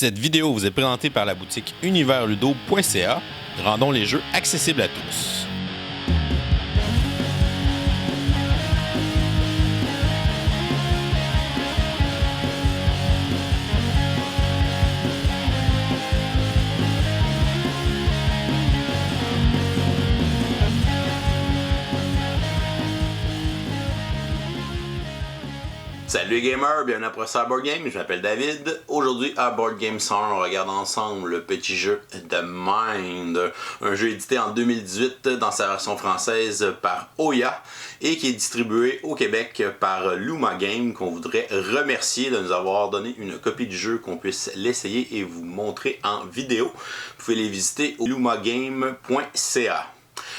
Cette vidéo vous est présentée par la boutique universludo.ca. Rendons les jeux accessibles à tous. Salut les gamers, bienvenue à Professeur Board Game, je m'appelle David. Aujourd'hui à Board Game Summer, on regarde ensemble le petit jeu The Mind, un jeu édité en 2018 dans sa version française par Ouya et qui est distribué au Québec par Luma Game, qu'on voudrait remercier de nous avoir donné une copie du jeu qu'on puisse l'essayer et vous montrer en vidéo. Vous pouvez les visiter au lumagame.ca.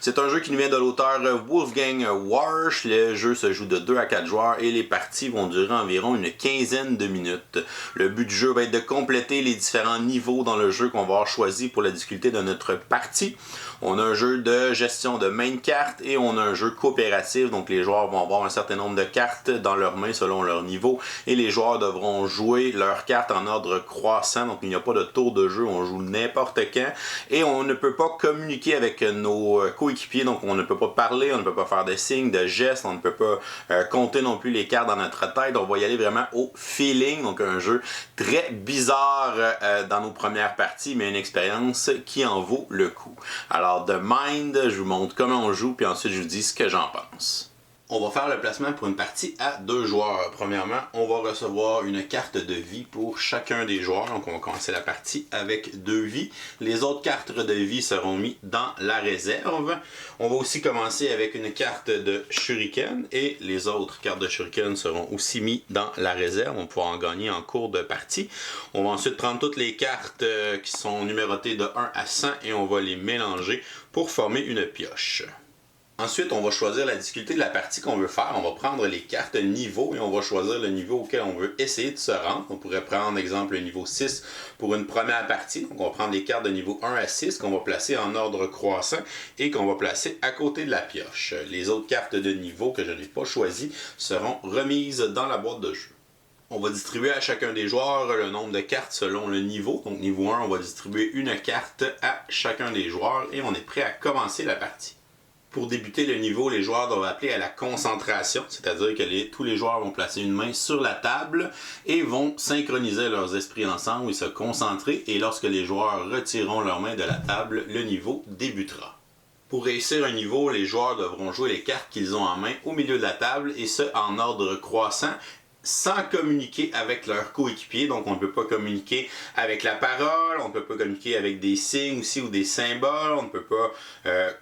C'est un jeu qui nous vient de l'auteur Wolfgang Warsch. Le jeu se joue de 2 à 4 joueurs et les parties vont durer environ une quinzaine de minutes. Le but du jeu va être de compléter les différents niveaux dans le jeu qu'on va avoir choisi pour la difficulté de notre partie. On a un jeu de gestion de main de cartes et on a un jeu coopératif, donc les joueurs vont avoir un certain nombre de cartes dans leurs mains selon leur niveau et les joueurs devront jouer leurs cartes en ordre croissant, donc il n'y a pas de tour de jeu, on joue n'importe quand et on ne peut pas communiquer avec nos coéquipiers, donc on ne peut pas parler, on ne peut pas faire de signes, de gestes, on ne peut pas compter non plus les cartes dans notre tête, on va y aller vraiment au feeling, donc un jeu très bizarre dans nos premières parties, mais une expérience qui en vaut le coup. Alors The Mind, je vous montre comment on joue, puis ensuite je vous dis ce que j'en pense. On va faire le placement pour une partie à 2 joueurs. Premièrement, on va recevoir une carte de vie pour chacun des joueurs. Donc on va commencer la partie avec 2 vies. Les autres cartes de vie seront mises dans la réserve. On va aussi commencer avec une carte de shuriken et les autres cartes de shuriken seront aussi mises dans la réserve. On pourra en gagner en cours de partie. On va ensuite prendre toutes les cartes qui sont numérotées de 1 à 100 et on va les mélanger pour former une pioche. Ensuite, on va choisir la difficulté de la partie qu'on veut faire. On va prendre les cartes niveau et on va choisir le niveau auquel on veut essayer de se rendre. On pourrait prendre, exemple, le niveau 6 pour une première partie. Donc, on va prendre les cartes de niveau 1 à 6 qu'on va placer en ordre croissant et qu'on va placer à côté de la pioche. Les autres cartes de niveau que je n'ai pas choisies seront remises dans la boîte de jeu. On va distribuer à chacun des joueurs le nombre de cartes selon le niveau. Donc, niveau 1, on va distribuer une carte à chacun des joueurs et on est prêt à commencer la partie. Pour débuter le niveau, les joueurs doivent appeler à la concentration, c'est-à-dire que tous les joueurs vont placer une main sur la table et vont synchroniser leurs esprits ensemble et se concentrer. Et lorsque les joueurs retireront leurs mains de la table, le niveau débutera. Pour réussir un niveau, les joueurs devront jouer les cartes qu'ils ont en main au milieu de la table et ce en ordre croissant, sans communiquer avec leurs coéquipiers. Donc on ne peut pas communiquer avec la parole, on ne peut pas communiquer avec des signes aussi ou des symboles, on ne peut pas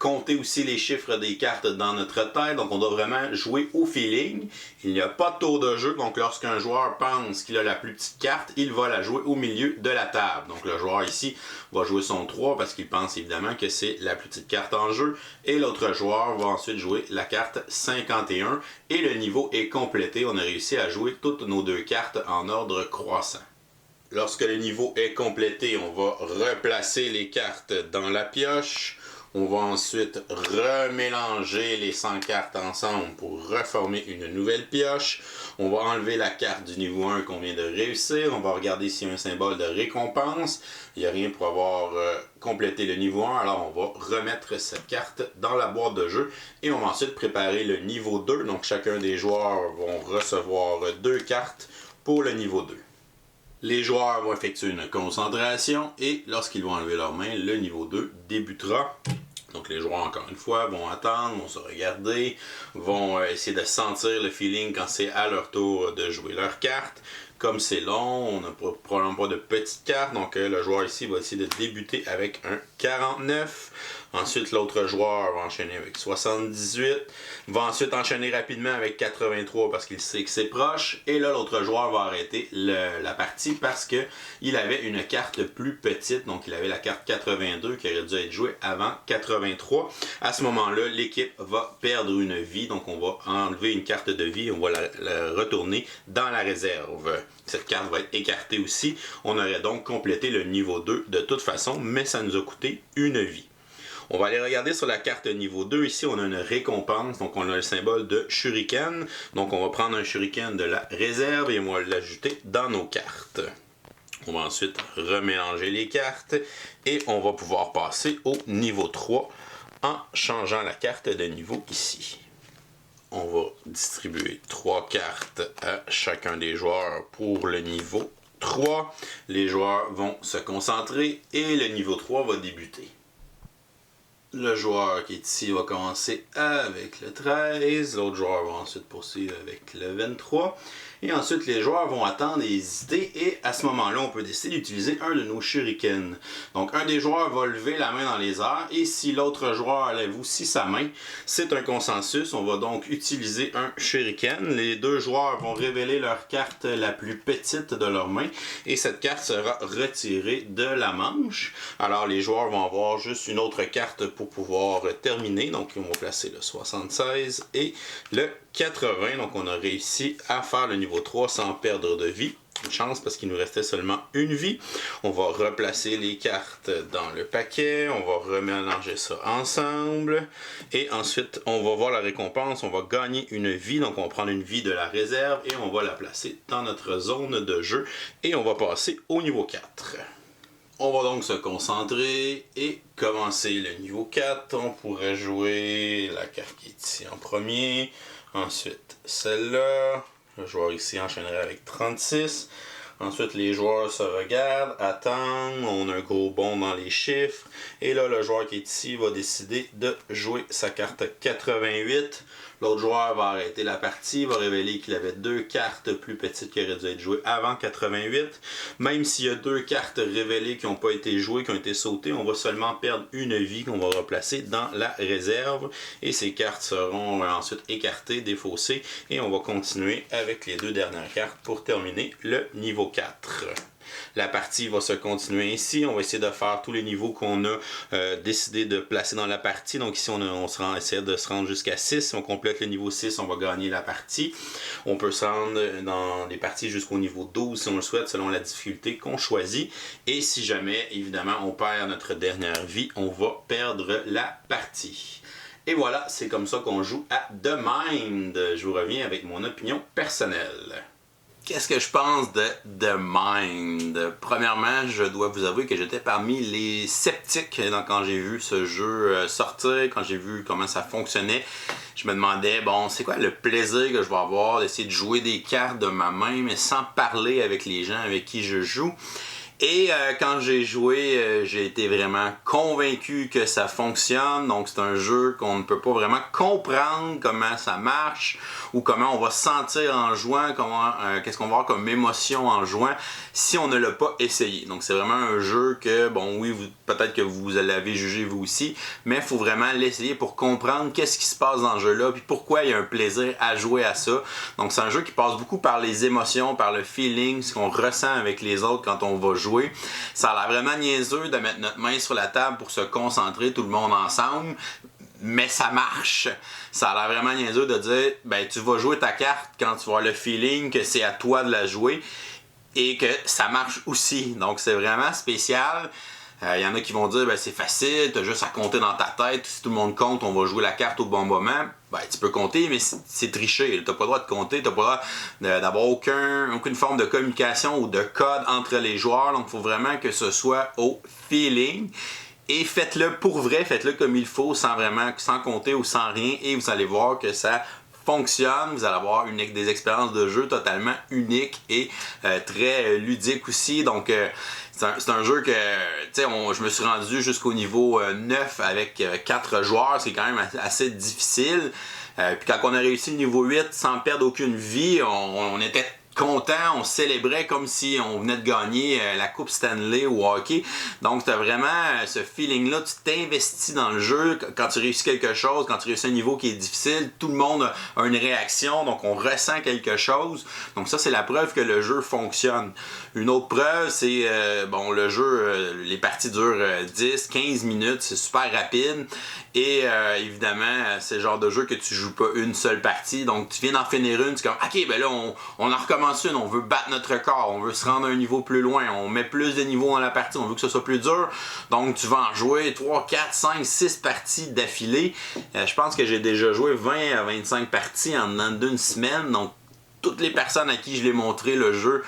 compter aussi les chiffres des cartes dans notre tête, donc on doit vraiment jouer au feeling. Il n'y a pas de tour de jeu, donc lorsqu'un joueur pense qu'il a la plus petite carte, il va la jouer au milieu de la table. Donc le joueur ici va jouer son 3 parce qu'il pense évidemment que c'est la plus petite carte en jeu et l'autre joueur va ensuite jouer la carte 51 et le niveau est complété. On a réussi à jouer toutes nos 2 cartes en ordre croissant. Lorsque le niveau est complété, on va replacer les cartes dans la pioche. On va ensuite remélanger les 100 cartes ensemble pour reformer une nouvelle pioche. On va enlever la carte du niveau 1 qu'on vient de réussir. On va regarder s'il y a un symbole de récompense. Il n'y a rien pour avoir complété le niveau 1. Alors on va remettre cette carte dans la boîte de jeu. Et on va ensuite préparer le niveau 2. Donc chacun des joueurs vont recevoir 2 cartes pour le niveau 2. Les joueurs vont effectuer une concentration et lorsqu'ils vont enlever leurs mains, le niveau 2 débutera. Donc les joueurs, encore une fois, vont attendre, vont se regarder, vont essayer de sentir le feeling quand c'est à leur tour de jouer leur carte. Comme c'est long, on n'a probablement pas de petites cartes, donc le joueur ici va essayer de débuter avec un 49. Ensuite, l'autre joueur va enchaîner avec 78. Va ensuite enchaîner rapidement avec 83 parce qu'il sait que c'est proche. Et là, l'autre joueur va arrêter la partie parce qu'il avait une carte plus petite. Donc, il avait la carte 82 qui aurait dû être jouée avant 83. À ce moment-là, l'équipe va perdre une vie. Donc, on va enlever une carte de vie et on va la retourner dans la réserve. Cette carte va être écartée aussi. On aurait donc complété le niveau 2 de toute façon, mais ça nous a coûté une vie. On va aller regarder sur la carte niveau 2. Ici, on a une récompense. Donc, on a le symbole de shuriken. Donc, on va prendre un shuriken de la réserve et on va l'ajouter dans nos cartes. On va ensuite remélanger les cartes et on va pouvoir passer au niveau 3 en changeant la carte de niveau ici. On va distribuer 3 cartes à chacun des joueurs pour le niveau 3. Les joueurs vont se concentrer et le niveau 3 va débuter. Le joueur qui est ici va commencer avec le 13. L'autre joueur va ensuite poursuivre avec le 23. Et ensuite, les joueurs vont attendre et hésiter. Et à ce moment-là, on peut décider d'utiliser un de nos shurikens. Donc, un des joueurs va lever la main dans les airs. Et si l'autre joueur lève aussi sa main, c'est un consensus. On va donc utiliser un shuriken. Les deux joueurs vont révéler leur carte la plus petite de leur main. Et cette carte sera retirée de la manche. Alors, les joueurs vont avoir juste une autre carte pour pouvoir terminer. Donc, on va placer le 76 et le 80. Donc, on a réussi à faire le niveau 3 sans perdre de vie. Une chance parce qu'il nous restait seulement une vie. On va replacer les cartes dans le paquet. On va remélanger ça ensemble. Et ensuite, on va voir la récompense. On va gagner une vie. Donc, on va prendre une vie de la réserve et on va la placer dans notre zone de jeu. Et on va passer au niveau 4. On va donc se concentrer et commencer le niveau 4. On pourrait jouer la carte qui est ici en premier. Ensuite, celle-là. Le joueur ici enchaînerait avec 36. Ensuite, les joueurs se regardent, attendent. On a un gros bond dans les chiffres. Et là, le joueur qui est ici va décider de jouer sa carte 88. L'autre joueur va arrêter la partie, va révéler qu'il avait 2 cartes plus petites qui auraient dû être jouées avant 88. Même s'il y a 2 cartes révélées qui n'ont pas été jouées, qui ont été sautées, on va seulement perdre une vie qu'on va replacer dans la réserve. Et ces cartes seront ensuite écartées, défaussées. Et on va continuer avec les 2 dernières cartes pour terminer le niveau 4. La partie va se continuer ainsi. On va essayer de faire tous les niveaux qu'on a décidé de placer dans la partie. Donc ici, on essaie de se rendre jusqu'à 6. Si on complète le niveau 6, on va gagner la partie. On peut se rendre dans les parties jusqu'au niveau 12 si on le souhaite, selon la difficulté qu'on choisit. Et si jamais, évidemment, on perd notre dernière vie, on va perdre la partie. Et voilà, c'est comme ça qu'on joue à The Mind. Je vous reviens avec mon opinion personnelle. Qu'est-ce que je pense de The Mind? Premièrement, je dois vous avouer que j'étais parmi les sceptiques quand j'ai vu ce jeu sortir, quand j'ai vu comment ça fonctionnait. Je me demandais, bon, c'est quoi le plaisir que je vais avoir d'essayer de jouer des cartes de ma main, mais sans parler avec les gens avec qui je joue. Et quand j'ai joué, j'ai été vraiment convaincu que ça fonctionne. Donc c'est un jeu qu'on ne peut pas vraiment comprendre comment ça marche ou comment on va se sentir en jouant, qu'est-ce qu'on va avoir comme émotion en jouant si on ne l'a pas essayé. Donc c'est vraiment un jeu que, bon oui, peut-être que vous l'avez jugé vous aussi, mais il faut vraiment l'essayer pour comprendre qu'est-ce qui se passe dans ce jeu-là, puis pourquoi il y a un plaisir à jouer à ça. Donc c'est un jeu qui passe beaucoup par les émotions, par le feeling, ce qu'on ressent avec les autres quand on va jouer. Ça a l'air vraiment niaiseux de mettre notre main sur la table pour se concentrer tout le monde ensemble, mais ça marche. Ça a l'air vraiment niaiseux de dire, ben tu vas jouer ta carte quand tu vas avoir le feeling que c'est à toi de la jouer et que ça marche aussi. Donc c'est vraiment spécial. Y en a qui vont dire, ben c'est facile, t'as juste à compter dans ta tête. Si tout le monde compte, on va jouer la carte au bon moment. Ben, tu peux compter, mais c'est tricher. T'as pas le droit de compter, t'as pas le droit d'avoir aucune forme de communication ou de code entre les joueurs. Donc, il faut vraiment que ce soit au feeling. Et faites-le pour vrai, faites-le comme il faut, sans compter ou sans rien. Et vous allez voir que ça fonctionne. Vous allez avoir des expériences de jeu totalement uniques et très ludiques aussi. Donc, c'est un jeu que, je me suis rendu jusqu'au niveau 9 avec 4 joueurs, c'est quand même assez difficile. Puis quand on a réussi le niveau 8 sans perdre aucune vie, on était content, on célébrait comme si on venait de gagner la Coupe Stanley au hockey. Donc, tu as vraiment ce feeling-là, tu t'investis dans le jeu. Quand tu réussis quelque chose, quand tu réussis un niveau qui est difficile, tout le monde a une réaction, donc on ressent quelque chose. Donc ça, c'est la preuve que le jeu fonctionne. Une autre preuve, c'est, le jeu, les parties durent 10-15 minutes, c'est super rapide. Et évidemment, c'est le genre de jeu que tu joues pas une seule partie. Donc, tu viens d'en finir une, c'est comme, OK, ben là, on en recommence une, on veut battre notre record, on veut se rendre à un niveau plus loin, on met plus de niveaux dans la partie, on veut que ce soit plus dur. Donc, tu vas en jouer 3, 4, 5, 6 parties d'affilée. Je pense que j'ai déjà joué 20 à 25 parties en dedans d'une semaine. Donc, toutes les personnes à qui je l'ai montré le jeu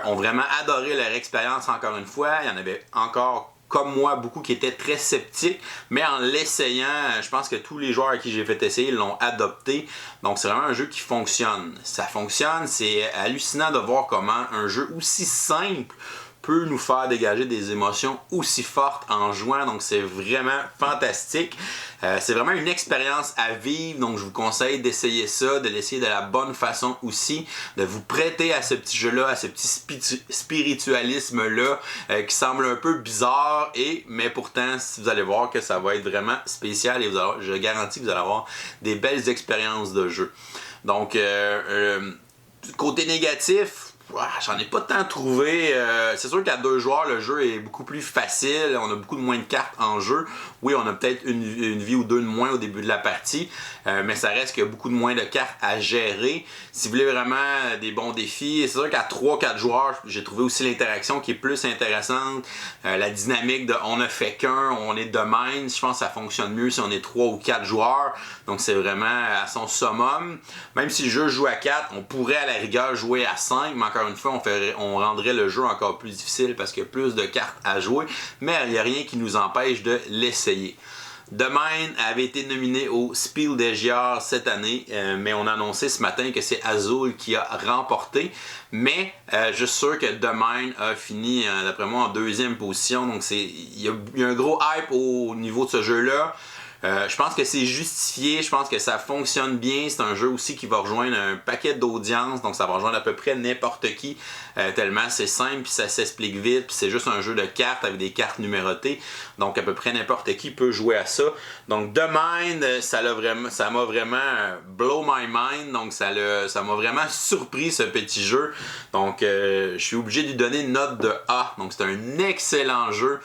ont vraiment adoré leur expérience encore une fois. Il y en avait encore, comme moi, beaucoup qui étaient très sceptiques, mais en l'essayant, je pense que tous les joueurs à qui j'ai fait essayer l'ont adopté. Donc c'est vraiment un jeu qui fonctionne. Ça fonctionne, c'est hallucinant de voir comment un jeu aussi simple peut nous faire dégager des émotions aussi fortes en jouant, donc c'est vraiment fantastique. C'est vraiment une expérience à vivre, donc je vous conseille d'essayer ça, de l'essayer de la bonne façon aussi, de vous prêter à ce petit jeu-là, à ce petit spiritualisme-là, qui semble un peu bizarre, mais pourtant, vous allez voir que ça va être vraiment spécial et je garantis que vous allez avoir des belles expériences de jeu. Donc, côté négatif, j'en ai pas tant trouvé. C'est sûr qu'à 2 joueurs, le jeu est beaucoup plus facile. On a beaucoup moins de cartes en jeu. Oui, on a peut-être une vie ou 2 de moins au début de la partie, mais ça reste qu'il y a beaucoup de moins de cartes à gérer. Si vous voulez vraiment des bons défis, c'est sûr qu'à 3-4 joueurs, j'ai trouvé aussi l'interaction qui est plus intéressante. La dynamique de on ne fait qu'un, on est de même. Je pense que ça fonctionne mieux si on est 3 ou 4 joueurs. Donc c'est vraiment à son summum. Même si le jeu joue à 4, on pourrait à la rigueur jouer à 5, mais encore une fois, on rendrait le jeu encore plus difficile parce qu'il y a plus de cartes à jouer, mais il n'y a rien qui nous empêche de l'essayer. The Mind avait été nominé au Spiel des Jahres cette année, mais on a annoncé ce matin que c'est Azul qui a remporté. Mais je suis sûr que The Mind a fini, d'après moi, en 2e position. Donc il y a un gros hype au niveau de ce jeu-là. Je pense que c'est justifié, je pense que ça fonctionne bien. C'est un jeu aussi qui va rejoindre un paquet d'audience, donc ça va rejoindre à peu près n'importe qui, tellement c'est simple, puis ça s'explique vite, puis c'est juste un jeu de cartes avec des cartes numérotées, donc à peu près n'importe qui peut jouer à ça. Donc The Mind, ça m'a vraiment blow my mind, donc ça m'a vraiment surpris ce petit jeu. Donc je suis obligé de lui donner une note de A, donc c'est un excellent jeu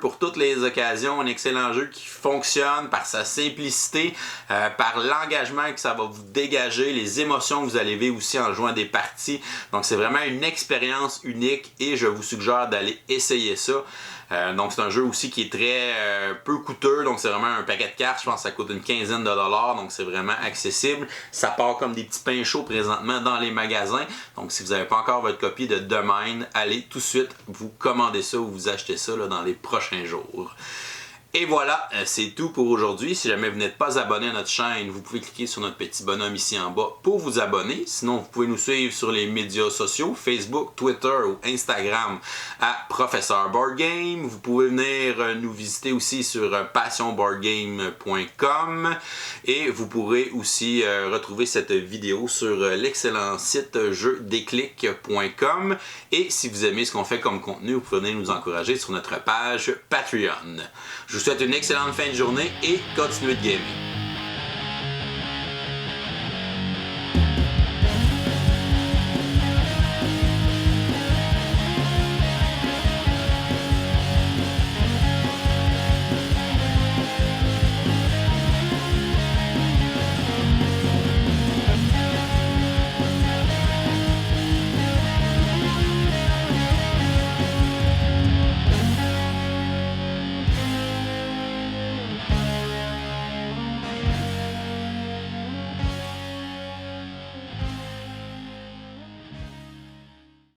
pour toutes les occasions, un excellent jeu qui fonctionne par sa simplicité, par l'engagement que ça va vous dégager, les émotions que vous allez vivre aussi en jouant des parties. Donc c'est vraiment une expérience unique et je vous suggère d'aller essayer ça. Donc c'est un jeu aussi qui est très peu coûteux, donc c'est vraiment un paquet de cartes, je pense que ça coûte une quinzaine de dollars, donc c'est vraiment accessible. Ça part comme des petits pains chauds présentement dans les magasins, donc si vous n'avez pas encore votre copie de The Mind, allez tout de suite vous commander ça ou vous achetez ça là, dans les prochains jours. Et voilà, c'est tout pour aujourd'hui. Si jamais vous n'êtes pas abonné à notre chaîne, vous pouvez cliquer sur notre petit bonhomme ici en bas pour vous abonner. Sinon, vous pouvez nous suivre sur les médias sociaux, Facebook, Twitter ou Instagram à Professeur Board Game. Vous pouvez venir nous visiter aussi sur passionboardgame.com et vous pourrez aussi retrouver cette vidéo sur l'excellent site jeudéclic.com. Et si vous aimez ce qu'on fait comme contenu, vous pouvez venir nous encourager sur notre page Patreon. Je vous souhaite une excellente fin de journée et continuez de gamer.